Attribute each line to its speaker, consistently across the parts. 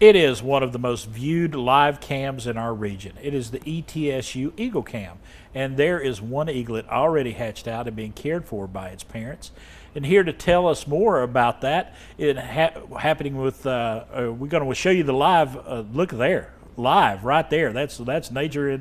Speaker 1: It is one of the most viewed live cams in our region. It is the ETSU Eagle Cam, and there is one eaglet already hatched out and being cared for by its parents. And here to tell us more about that, happening with, we're going to show you the live, look there, live right there. That's nature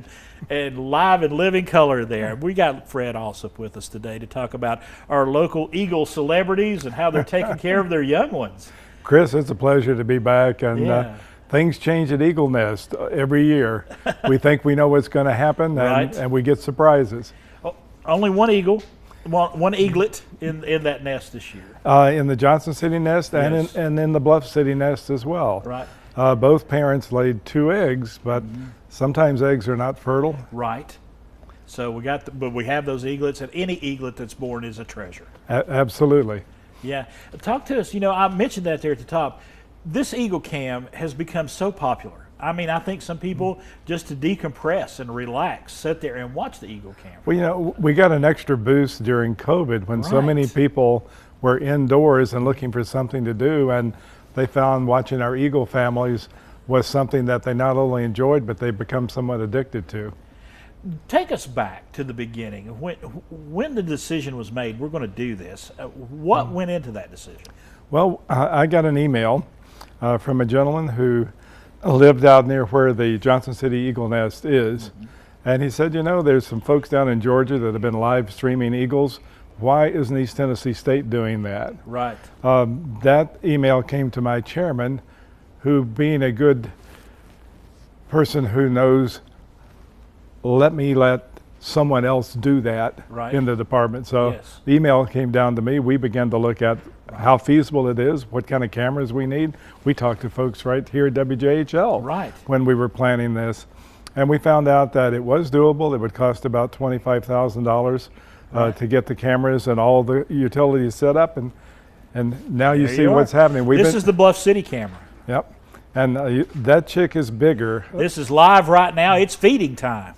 Speaker 1: and live and living color there. We got Fred Alsop with us today to talk about our local eagle celebrities and how they're taking care of their young ones.
Speaker 2: Chris, it's a pleasure to be back, and
Speaker 1: Yeah.
Speaker 2: things change at Eagle Nest every year. We think we know what's going to happen,
Speaker 1: Right.
Speaker 2: and we get surprises.
Speaker 1: Only one eagle, one eaglet in that nest this year.
Speaker 2: In the Johnson City nest
Speaker 1: Yes.
Speaker 2: and in the Bluff City nest as well.
Speaker 1: Right.
Speaker 2: Both parents laid 2 eggs, but sometimes eggs are not fertile.
Speaker 1: Right. So but we have those eaglets, and any eaglet that's born is a treasure.
Speaker 2: Absolutely.
Speaker 1: Yeah. Talk to us. I mentioned that there at the top. This Eagle Cam has become so popular. I mean, I think some people, just to decompress and relax, sit there and watch the Eagle Cam.
Speaker 2: Well, we got an extra boost during COVID when so many
Speaker 1: Right.
Speaker 2: people were indoors and looking for something to do, and they found watching our eagle families was something that they not only enjoyed, but they've become somewhat addicted to.
Speaker 1: Take us back to the beginning. When the decision was made, we're going to do this. What went into that decision?
Speaker 2: Well, I got an email from a gentleman who lived out near where the Johnson City Eagle Nest is. And he said, there's some folks down in Georgia that have been live streaming eagles. Why isn't East Tennessee State doing that?
Speaker 1: Right.
Speaker 2: That email came to my chairman, who, being a good person who knows, let someone else do that
Speaker 1: Right.
Speaker 2: in the department. So
Speaker 1: Yes.
Speaker 2: the email came down to me. We began to look at how feasible it is, what kind of cameras we need. We talked to folks right here at WJHL
Speaker 1: Right.
Speaker 2: when we were planning this. And we found out that it was doable. It would cost about $25,000 to get the cameras and all the utilities set up. And now you
Speaker 1: There
Speaker 2: see
Speaker 1: you
Speaker 2: what's
Speaker 1: are.
Speaker 2: happening.
Speaker 1: This is the Bluff City camera.
Speaker 2: Yep. And that chick is bigger.
Speaker 1: This is live right now. It's feeding time.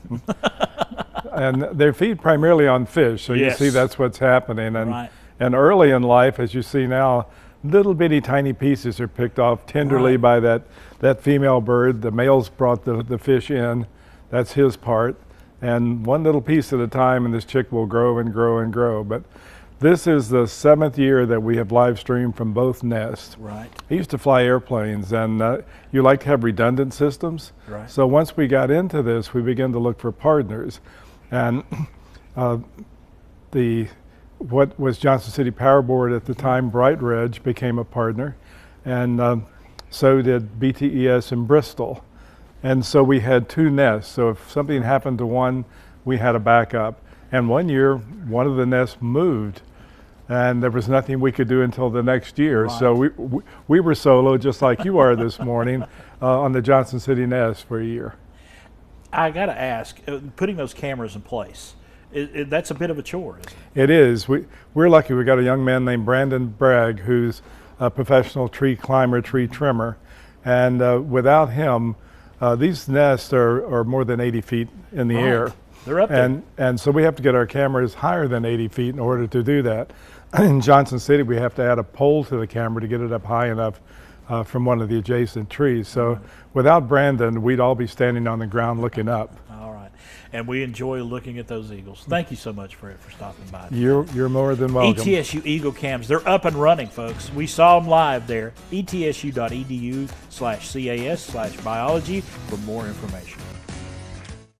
Speaker 2: And they feed primarily on fish, so you
Speaker 1: Yes.
Speaker 2: see that's what's happening. And,
Speaker 1: Right.
Speaker 2: and early in life, as you see now, little bitty tiny pieces are picked off tenderly
Speaker 1: Right.
Speaker 2: by that female bird. The male's brought the fish in. That's his part. And one little piece at a time, and this chick will grow and grow and grow. But this is the 7th year that we have live streamed from both nests.
Speaker 1: Right.
Speaker 2: I used to fly airplanes, and you like to have redundant systems.
Speaker 1: Right.
Speaker 2: So once we got into this, we began to look for partners. And what was Johnson City Power Board at the time, Bright Ridge, became a partner, and so did BTES in Bristol. And so we had 2 nests. So if something happened to one, we had a backup. And one year, one of the nests moved, and there was nothing we could do until the next year.
Speaker 1: Right.
Speaker 2: So we were solo, just like you are this morning, on the Johnson City nest for a year.
Speaker 1: I got to ask, putting those cameras in place, that's a bit of a chore, isn't it?
Speaker 2: It is. We're lucky. We got a young man named Brandon Bragg, who's a professional tree climber, tree trimmer, and without him, these nests are more than 80 feet in the
Speaker 1: Right.
Speaker 2: air.
Speaker 1: They're up there.
Speaker 2: And so we have to get our cameras higher than 80 feet in order to do that. In Johnson City, we have to add a pole to the camera to get it up high enough from one of the adjacent trees. So without Brandon, we'd all be standing on the ground looking up.
Speaker 1: All right. And we enjoy looking at those eagles. Thank you so much, Fred, for stopping by.
Speaker 2: You're more than welcome.
Speaker 1: ETSU Eagle Cams, they're up and running, folks. We saw them live there. etsu.edu/CAS/biology for more information.